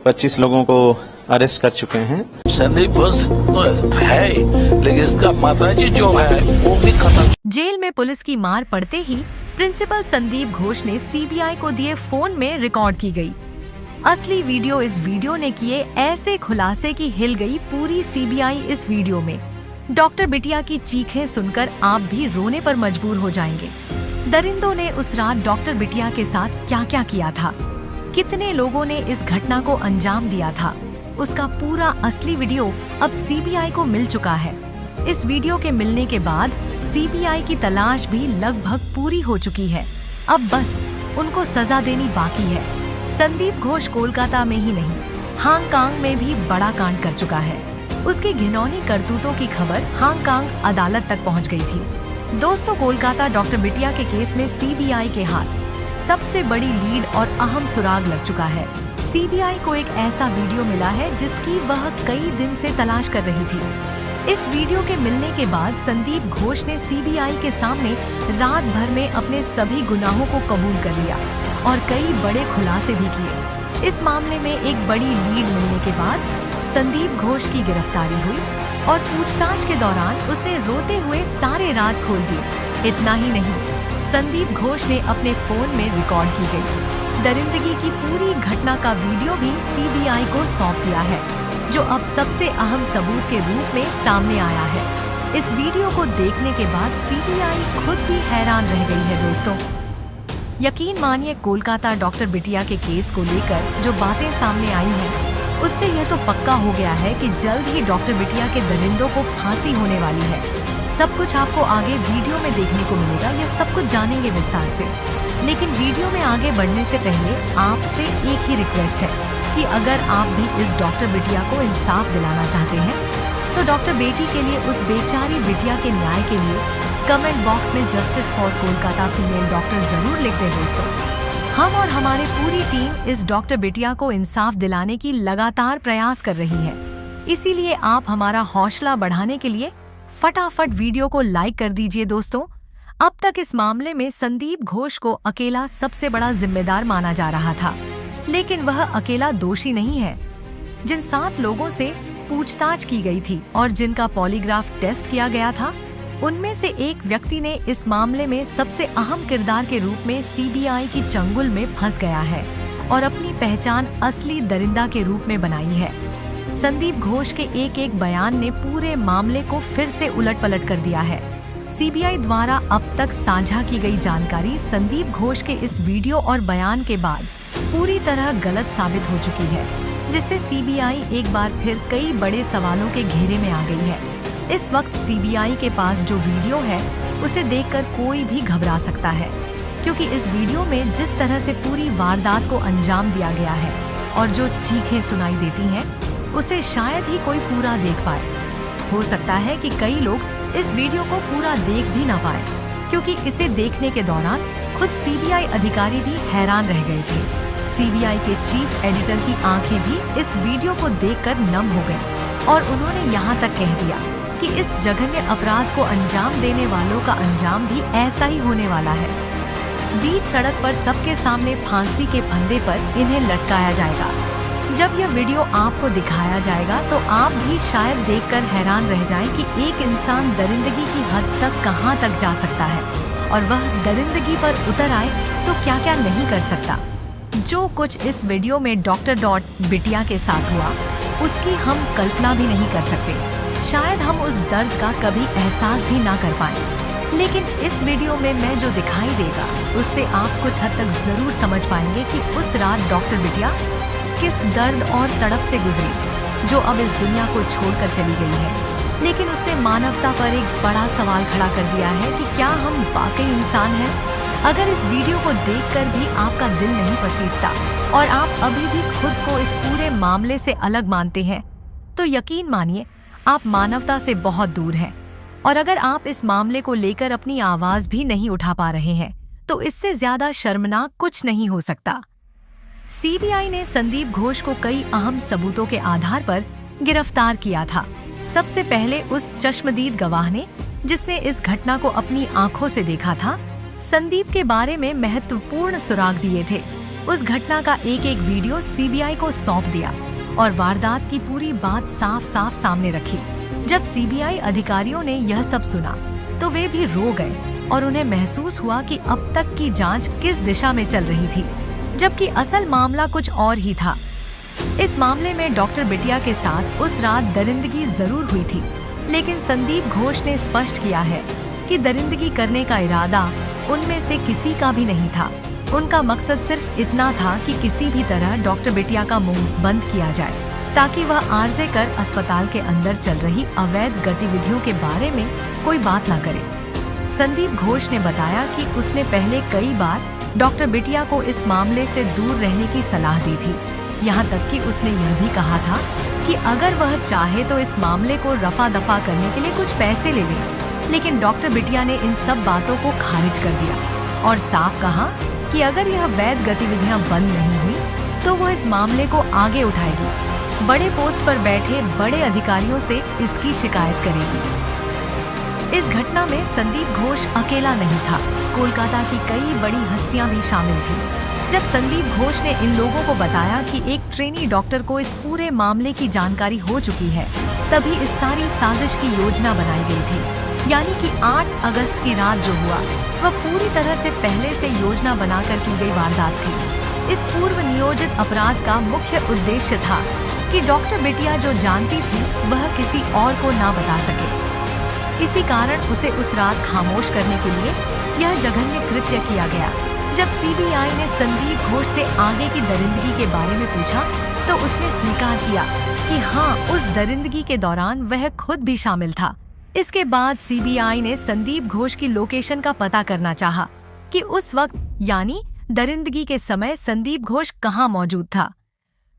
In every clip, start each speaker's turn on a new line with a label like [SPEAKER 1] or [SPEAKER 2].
[SPEAKER 1] 25 लोगों को अरेस्ट कर चुके हैं।
[SPEAKER 2] संदीप घोष तो है, लेकिन इसका माताजी जो है वो भी खत्म।
[SPEAKER 3] जेल में पुलिस की मार पड़ते ही प्रिंसिपल संदीप घोष ने सीबीआई को दिए फोन में रिकॉर्ड की गई असली वीडियो। इस वीडियो ने किए ऐसे खुलासे की हिल गई पूरी सीबीआई। इस वीडियो में डॉक्टर बिटिया की चीखें सुनकर आप भी रोने पर मजबूर हो जाएंगे। दरिंदों ने उस रात डॉक्टर बिटिया के साथ क्या क्या किया था, कितने लोगों ने इस घटना को अंजाम दिया था, उसका पूरा असली वीडियो अब सीबीआई को मिल चुका है। इस वीडियो के मिलने के बाद सीबीआई की तलाश भी लगभग पूरी हो चुकी है। अब बस उनको सजा देनी बाकी है। संदीप घोष कोलकाता में ही नहीं, हांगकांग में भी बड़ा कांड कर चुका है। उसकी घिनौनी करतूतों की खबर हांगकांग अदालत तक पहुंच गई थी। दोस्तों, कोलकाता डॉक्टर बिटिया के केस में सीबीआई के हाथ सबसे बड़ी लीड और अहम सुराग लग चुका है। सीबीआई को एक ऐसा वीडियो मिला है जिसकी वह कई दिन से तलाश कर रही थी। इस वीडियो के मिलने के बाद संदीप घोष ने सीबीआई के सामने रात भर में अपने सभी गुनाहों को कबूल कर लिया और कई बड़े खुलासे भी किए। इस मामले में एक बड़ी लीड मिलने के बाद संदीप घोष की गिरफ्तारी हुई और पूछताछ के दौरान उसने रोते हुए सारे राज खोल दिए। इतना ही नहीं, संदीप घोष ने अपने फोन में रिकॉर्ड की गई दरिंदगी की पूरी घटना का वीडियो भी सीबीआई को सौंप दिया है, जो अब सबसे अहम सबूत के रूप में सामने आया है। इस वीडियो को देखने के बाद सीबीआई खुद भी हैरान रह गई है। दोस्तों, यकीन मानिए, कोलकाता डॉक्टर बिटिया के केस को लेकर जो बातें सामने आई हैं, उससे यह तो पक्का हो गया है कि जल्द ही डॉक्टर बिटिया के दरिंदों को फांसी होने वाली है। सब कुछ आपको आगे वीडियो में देखने को मिलेगा, यह सब कुछ जानेंगे विस्तार से। लेकिन वीडियो में आगे बढ़ने से पहले आपसे एक ही रिक्वेस्ट है कि अगर आप भी इस डॉक्टर बिटिया को इंसाफ दिलाना चाहते हैं, तो डॉक्टर बेटी के लिए, उस बेचारी बिटिया के न्याय के लिए कमेंट बॉक्स में justice for Kolkata female doctor जरूर लिख दें। दोस्तों, हम और हमारी पूरी टीम इस डॉक्टर बिटिया को इंसाफ दिलाने की लगातार प्रयास कर रही है। इसीलिए आप हमारा हौसला बढ़ाने के लिए फटाफट वीडियो को लाइक कर दीजिए। दोस्तों, अब तक इस मामले में संदीप घोष को अकेला सबसे बड़ा जिम्मेदार माना जा रहा था, लेकिन वह अकेला दोषी नहीं है। जिन 7 लोगों से पूछताछ की गई थी और जिनका पॉलीग्राफ टेस्ट किया गया था, उनमें से एक व्यक्ति ने इस मामले में सबसे अहम किरदार के रूप में सीबीआई की चंगुल में फंस गया है और अपनी पहचान असली दरिंदा के रूप में बनाई है। संदीप घोष के एक बयान ने पूरे मामले को फिर से उलट-पलट कर दिया है। सीबीआई द्वारा अब तक साझा की गई जानकारी संदीप घोष के इस वीडियो और बयान के बाद पूरी तरह गलत साबित हो चुकी है, जिससे सीबीआई एक बार फिर कई बड़े सवालों के घेरे में आ गई है। इस वक्त सीबीआई के पास जो वीडियो है, उसे देखकर कोई भी घबरा सकता है, क्योंकि इस वीडियो में जिस तरह से पूरी वारदात को अंजाम दिया गया है और जो चीखें सुनाई देती हैं, उसे शायद ही कोई पूरा देख पाए। हो सकता है कि कई लोग इस वीडियो को पूरा देख भी ना पाए, क्योंकि इसे देखने के दौरान खुद सीबीआई अधिकारी भी हैरान रह गए थे। सीबीआई के चीफ एडिटर की आंखें भी इस वीडियो को देखकर नम हो गईं और उन्होंने यहाँ तक कह दिया कि इस जघन्य अपराध को अंजाम देने वालों का अंजाम भी ऐसा ही होने वाला है। बीच सड़क पर सबके सामने फांसी के फंदे पर इन्हें लटकाया जाएगा। जब यह वीडियो आपको दिखाया जाएगा तो आप भी शायद देखकर हैरान रह जाएं कि एक इंसान दरिंदगी की हद तक कहां तक जा सकता है और वह दरिंदगी पर उतर आए तो क्या क्या नहीं कर सकता। जो कुछ इस वीडियो में डॉक्टर बिटिया के साथ हुआ, उसकी हम कल्पना भी नहीं कर सकते। शायद हम उस दर्द का कभी एहसास भी ना कर पाए। लेकिन इस वीडियो में मैं जो दिखाई देगा, उससे आप कुछ हद तक जरूर समझ पाएंगे कि उस रात डॉक्टर बिटिया किस दर्द और तड़प से गुजरी, जो अब इस दुनिया को छोड़कर चली गई है। लेकिन उसने मानवता पर एक बड़ा सवाल खड़ा कर दिया है कि क्या हम वाकई इंसान हैं? अगर इस वीडियो को देखकर भी आपका दिल नहीं पसीजता और आप अभी भी खुद को इस पूरे मामले से अलग मानते हैं, तो यकीन मानिए आप मानवता से बहुत दूर हैं। और अगर आप इस मामले को लेकर अपनी आवाज भी नहीं उठा पा रहे हैं, तो इससे ज्यादा शर्मनाक कुछ नहीं हो सकता। सीबीआई ने संदीप घोष को कई अहम सबूतों के आधार पर गिरफ्तार किया था। सबसे पहले उस चश्मदीद गवाह ने, जिसने इस घटना को अपनी आंखों से देखा था, संदीप के बारे में महत्वपूर्ण सुराग दिए थे। उस घटना का एक एक वीडियो सीबीआई को सौंप दिया और वारदात की पूरी बात साफ साफ सामने रखी। जब सीबीआई अधिकारियों ने यह सब सुना तो वे भी रो गए और उन्हें महसूस हुआ कि अब तक की जांच किस दिशा में चल रही थी, जबकि असल मामला कुछ और ही था। इस मामले में डॉक्टर बिटिया के साथ उस रात दरिंदगी जरूर हुई थी, लेकिन संदीप घोष ने स्पष्ट किया है कि दरिंदगी करने का इरादा उनमें से किसी का भी नहीं था। उनका मकसद सिर्फ इतना था कि किसी भी तरह डॉक्टर बिटिया का मुंह बंद किया जाए ताकि वह आर्जे कर अस्पताल के अंदर चल रही अवैध गतिविधियों के बारे में कोई बात न करे। संदीप घोष ने बताया कि उसने पहले कई बार डॉक्टर बिटिया को इस मामले से दूर रहने की सलाह दी थी। यहाँ तक कि उसने यह भी कहा था कि अगर वह चाहे तो इस मामले को रफा दफा करने के लिए कुछ पैसे ले ले, लेकिन डॉक्टर बिटिया ने इन सब बातों को खारिज कर दिया और साफ कहा कि अगर यह वैध गतिविधियां बंद नहीं हुई तो वह इस मामले को आगे उठाएगी, बड़े पोस्ट पर बैठे बड़े अधिकारियों से इसकी शिकायत करेगी। इस घटना में संदीप घोष अकेला नहीं था, कोलकाता की कई बड़ी हस्तियां भी शामिल थी। जब संदीप घोष ने इन लोगों को बताया कि एक ट्रेनी डॉक्टर को इस पूरे मामले की जानकारी हो चुकी है, तभी इस सारी साजिश की योजना बनाई गई थी। यानी कि 8 अगस्त की रात जो हुआ वह पूरी तरह से पहले से योजना बनाकर की गई वारदात थी। इस पूर्व नियोजित अपराध का मुख्य उद्देश्य था कि डॉक्टर बिटिया जो जानती थी वह किसी और को ना बता सके। इसी कारण उसे उस रात खामोश करने के लिए यह जघन्य कृत्य किया गया। जब सीबीआई ने संदीप घोष से आगे की दरिंदगी के बारे में पूछा तो उसने स्वीकार किया कि हाँ, उस दरिंदगी के दौरान वह खुद भी शामिल था। इसके बाद सीबीआई ने संदीप घोष की लोकेशन का पता करना चाहा कि उस वक्त यानी दरिंदगी के समय संदीप घोष कहाँ मौजूद था।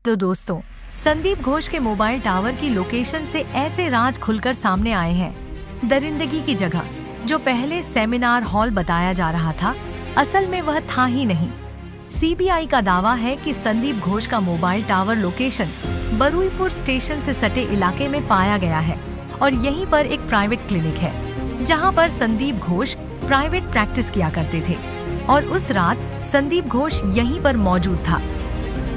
[SPEAKER 3] तो दोस्तों, संदीप घोष के मोबाइल टावर की लोकेशन से ऐसे राज खुलकर सामने आए हैं। दरिंदगी की जगह जो पहले सेमिनार हॉल बताया जा रहा था, असल में वह था ही नहीं। सीबीआई का दावा है कि संदीप घोष का mobile tower location Baruipur station से सटे इलाके में पाया गया है और यहीं पर एक प्राइवेट क्लिनिक है जहां पर संदीप घोष प्राइवेट प्रैक्टिस किया करते थे और उस रात संदीप घोष यहीं पर मौजूद था।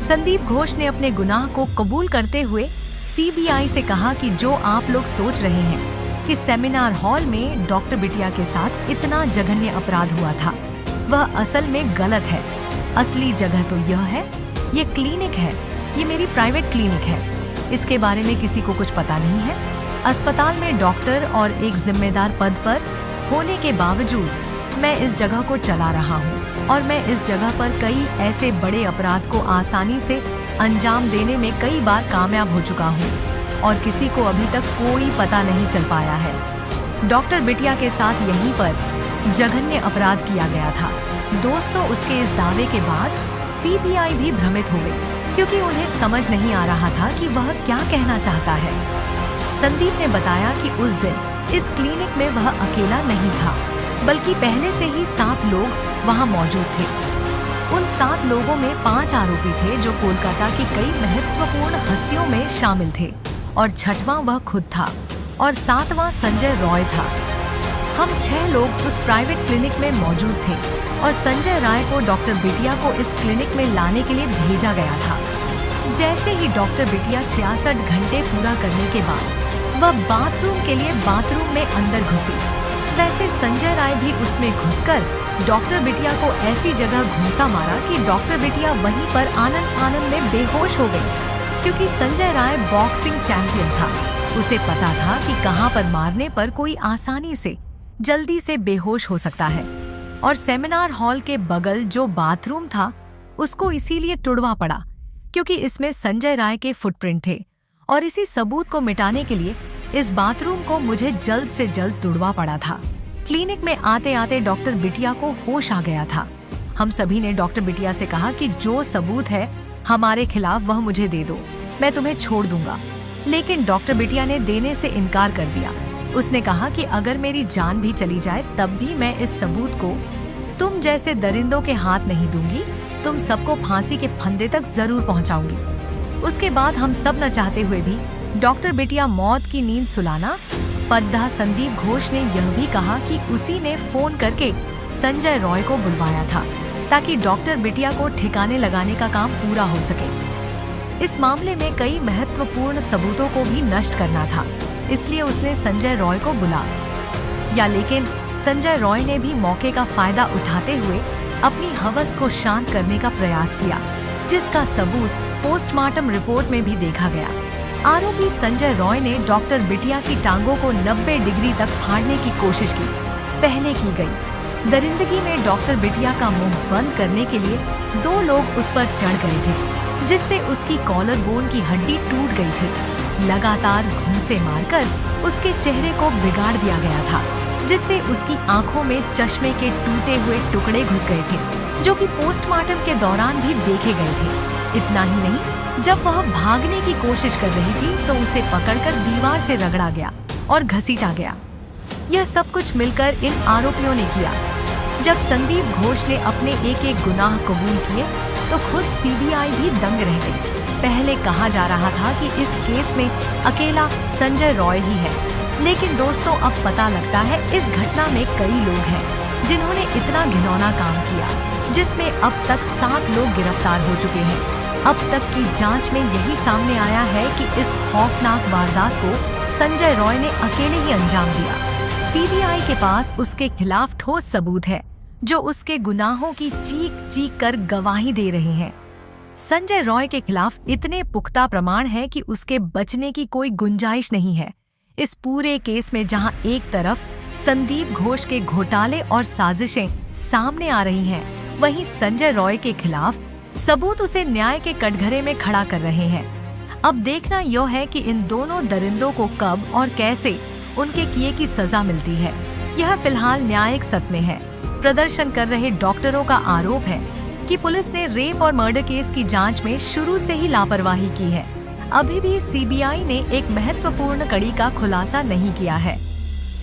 [SPEAKER 3] संदीप घोष ने अपने गुनाह को कबूल करते हुए सीबीआई से कहा कि जो आप लोग सोच रहे हैं कि सेमिनार हॉल में डॉक्टर बिटिया के साथ इतना जघन्य अपराध हुआ था, वह असल में गलत है। असली जगह तो यह है, ये क्लिनिक है, ये मेरी प्राइवेट क्लिनिक है। इसके बारे में किसी को कुछ पता नहीं है। अस्पताल में डॉक्टर और एक जिम्मेदार पद पर होने के बावजूद मैं इस जगह को चला रहा हूँ और मैं इस जगह पर कई ऐसे बड़े अपराध को आसानी से अंजाम देने में कई बार कामयाब हो चुका हूँ और किसी को अभी तक कोई पता नहीं चल पाया है। डॉक्टर बिटिया के साथ यहीं पर जघन्य अपराध किया गया था। दोस्तों, उसके इस दावे के बाद सीबीआई भी भ्रमित हो गई क्योंकि उन्हें समझ नहीं आ रहा था कि वह क्या कहना चाहता है। संदीप ने बताया कि उस दिन इस क्लिनिक में वह अकेला नहीं था, बल्कि पहले से ही 7 लोग वहां मौजूद थे। उन 7 लोगों में 5 आरोपी थे जो कोलकाता की कई महत्वपूर्ण हस्तियों में शामिल थे और 6वां वह खुद था और 7वां संजय रॉय था। हम 6 लोग उस प्राइवेट क्लिनिक में मौजूद थे और संजय राय को डॉक्टर बिटिया को इस क्लिनिक में लाने के लिए भेजा गया था। जैसे ही डॉक्टर बिटिया 66 घंटे पूरा करने के बाद वह बाथरूम के लिए बाथरूम में अंदर घुसी, वैसे संजय राय भी उसमें घुसकर डॉक्टर बिटिया को ऐसी जगह घूंसा मारा कि डॉक्टर बिटिया वहीं पर आनंद में बेहोश हो गई। क्योंकि संजय राय बॉक्सिंग चैंपियन था, उसे पता था कि कहां पर मारने पर कोई आसानी से जल्दी से बेहोश हो सकता है और सेमिनार हॉल के बगल जो बाथरूम था उसको इसीलिए टुड़वा पड़ा क्योंकि इसमें संजय राय के फुटप्रिंट थे और इसी सबूत को मिटाने के लिए इस बाथरूम को मुझे जल्द से जल्द तुड़वा पड़ा था। क्लिनिक में आते आते डॉक्टर बिटिया को होश आ गया था। हम सभी ने डॉक्टर बिटिया से कहा कि जो सबूत है हमारे खिलाफ वह मुझे दे दो, मैं तुम्हें छोड़ दूंगा। लेकिन डॉक्टर बिटिया ने देने से इनकार कर दिया। उसने कहा कि अगर मेरी जान भी चली जाए तब भी मैं इस सबूत को तुम जैसे दरिंदों के हाथ नहीं दूंगी, तुम सबको फांसी के फंदे तक जरूर पहुंचाऊंगी। उसके बाद हम सब न चाहते हुए भी डॉक्टर बिटिया मौत की नींद सुलाना पद्धा संदीप घोष ने यह भी कहा कि उसी ने फोन करके संजय रॉय को बुलवाया था। ताकि डॉक्टर बिटिया को ठिकाने लगाने का काम पूरा हो सके। इस मामले में कई महत्वपूर्ण सबूतों को भी नष्ट करना था, इसलिए उसने संजय रॉय को बुलाया। लेकिन संजय रॉय ने भी मौके का फायदा उठाते हुए अपनी हवस को शांत करने का प्रयास किया, जिसका सबूत पोस्टमार्टम रिपोर्ट में भी देखा गया। आरोपी संजय रॉय ने डॉक्टर बिटिया की टांगों को 90 डिग्री तक फाड़ने की कोशिश की। पहले की गई दरिंदगी में डॉक्टर बिटिया का मुंह बंद करने के लिए 2 लोग उस पर चढ़ गए थे, जिससे उसकी कॉलर बोन की हड्डी टूट गई थी। लगातार घूंसे मारकर उसके चेहरे को बिगाड़ दिया गया था, जिससे उसकी आंखों में चश्मे के टूटे हुए टुकड़े घुस गए थे, जो कि पोस्टमार्टम के दौरान भी देखे गए थे। इतना ही नहीं, जब वह भागने की कोशिश कर रही थी तो उसे पकड़कर दीवार से रगड़ा गया और घसीटा गया। यह सब कुछ मिलकर इन आरोपियों ने किया। जब संदीप घोष ने अपने एक गुनाह कबूल किए तो खुद सीबीआई भी दंग रह गई। पहले कहा जा रहा था कि इस केस में अकेला संजय रॉय ही है, लेकिन दोस्तों अब पता लगता है इस घटना में कई लोग हैं जिन्होंने इतना घिनौना काम किया, जिसमें अब तक 7 लोग गिरफ्तार हो चुके हैं। अब तक की जांच में यही सामने आया है कि इस खौफनाक वारदात को संजय रॉय ने अकेले ही अंजाम दिया। सीबीआई के पास उसके खिलाफ ठोस सबूत है, जो उसके गुनाहों की चीख कर गवाही दे रहे हैं। संजय रॉय के खिलाफ इतने पुख्ता प्रमाण हैं कि उसके बचने की कोई गुंजाइश नहीं है। इस पूरे केस में जहां एक तरफ संदीप घोष के घोटाले और साजिशें सामने आ रही हैं, वहीं संजय रॉय के खिलाफ सबूत उसे न्याय के कटघरे में खड़ा कर रहे हैं। अब देखना यह है कि इन दोनों दरिंदों को कब और कैसे उनके किए की सजा मिलती है। यह फिलहाल न्यायिक सदमे है। प्रदर्शन कर रहे डॉक्टरों का आरोप है कि पुलिस ने रेप और मर्डर केस की जांच में शुरू से ही लापरवाही की है। अभी भी सीबीआई ने एक महत्वपूर्ण कड़ी का खुलासा नहीं किया है।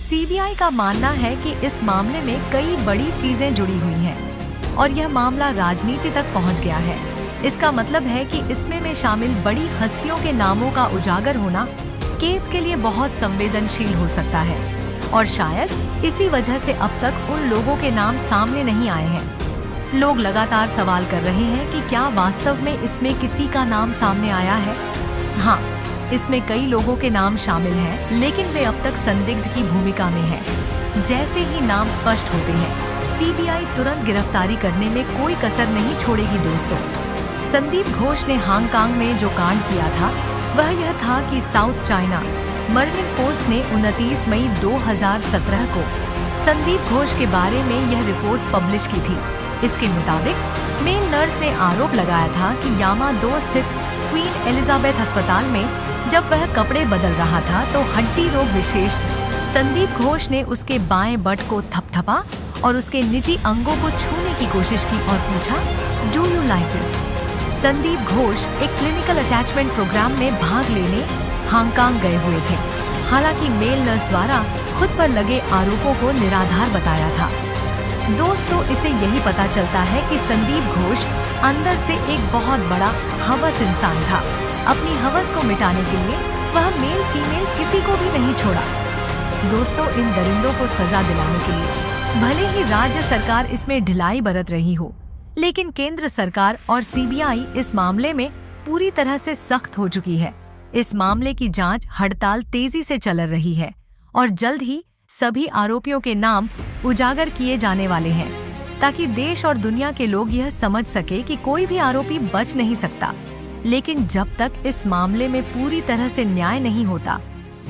[SPEAKER 3] सीबीआई का मानना है कि इस मामले में कई बड़ी चीजें जुड़ी हुई हैं और यह मामला राजनीति तक पहुंच गया है। इसका मतलब है कि इसमें में शामिल बड़ी हस्तियों के नामों का उजागर होना केस के लिए बहुत संवेदनशील हो सकता है और शायद इसी वजह से अब तक उन लोगों के नाम सामने नहीं आए हैं। लोग लगातार सवाल कर रहे हैं कि क्या वास्तव में इसमें किसी का नाम सामने आया है। हाँ, इसमें कई लोगों के नाम शामिल हैं, लेकिन वे अब तक संदिग्ध की भूमिका में हैं। जैसे ही नाम स्पष्ट होते हैं, सीबीआई तुरंत गिरफ्तारी करने में कोई कसर नहीं छोड़ेगी। दोस्तों, संदीप घोष ने हांगकांग में जो कांड किया था वह यह था कि साउथ चाइना मॉर्निंग पोस्ट ने 29 मई 2017 को संदीप घोष के बारे में यह रिपोर्ट पब्लिश की थी। इसके मुताबिक मेल नर्स ने आरोप लगाया था कि यामा 2 स्थित क्वीन एलिजाबेथ अस्पताल में जब वह कपड़े बदल रहा था तो हड्डी रोग विशेषज्ञ संदीप घोष ने उसके बाएं बट को थपथपा और उसके निजी अंगों को छूने की कोशिश की और पूछा, do you like this? Sandeep Ghosh एक क्लिनिकल अटैचमेंट प्रोग्राम में भाग लेने हांगकांग गए हुए थे। हालांकि मेल नर्स द्वारा खुद पर लगे आरोपों को निराधार बताया था। दोस्तों, इसे यही पता चलता है कि संदीप घोष अंदर से एक बहुत बड़ा हवस इंसान था। अपनी हवस को मिटाने के लिए वह मेल फीमेल किसी को भी नहीं छोड़ा। दोस्तों, इन दरिंदों को सजा दिलाने के लिए भले ही राज्य सरकार इसमें ढिलाई बरत रही हो, लेकिन केंद्र सरकार और सीबीआई इस मामले में पूरी तरह से सख्त हो चुकी है। इस मामले की जांच हड़ताल तेजी से चल रही है और जल्द ही सभी आरोपियों के नाम उजागर किए जाने वाले हैं, ताकि देश और दुनिया के लोग यह समझ सके कि कोई भी आरोपी बच नहीं सकता। लेकिन जब तक इस मामले में पूरी तरह से न्याय नहीं होता,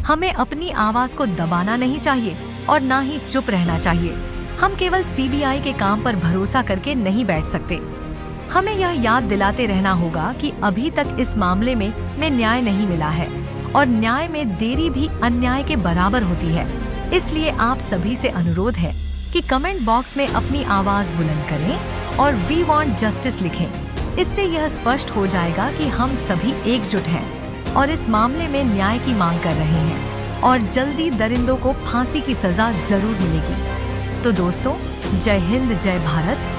[SPEAKER 3] हमें अपनी आवाज को दबाना नहीं चाहिए और ना ही चुप रहना चाहिए। हम केवल सीबीआई के काम पर भरोसा करके नहीं बैठ सकते। हमें यह याद दिलाते रहना होगा कि अभी तक इस मामले में न्याय नहीं मिला है और न्याय में देरी भी अन्याय के बराबर होती है। इसलिए आप सभी से अनुरोध है कि कमेंट बॉक्स में अपनी आवाज बुलंद करें और वी वांट जस्टिस लिखें। इससे यह स्पष्ट हो जाएगा कि हम सभी एकजुट हैं और इस मामले में न्याय की मांग कर रहे हैं और जल्दी दरिंदों को फांसी की सजा जरूर मिलेगी। तो दोस्तों, जय हिंद, जय भारत।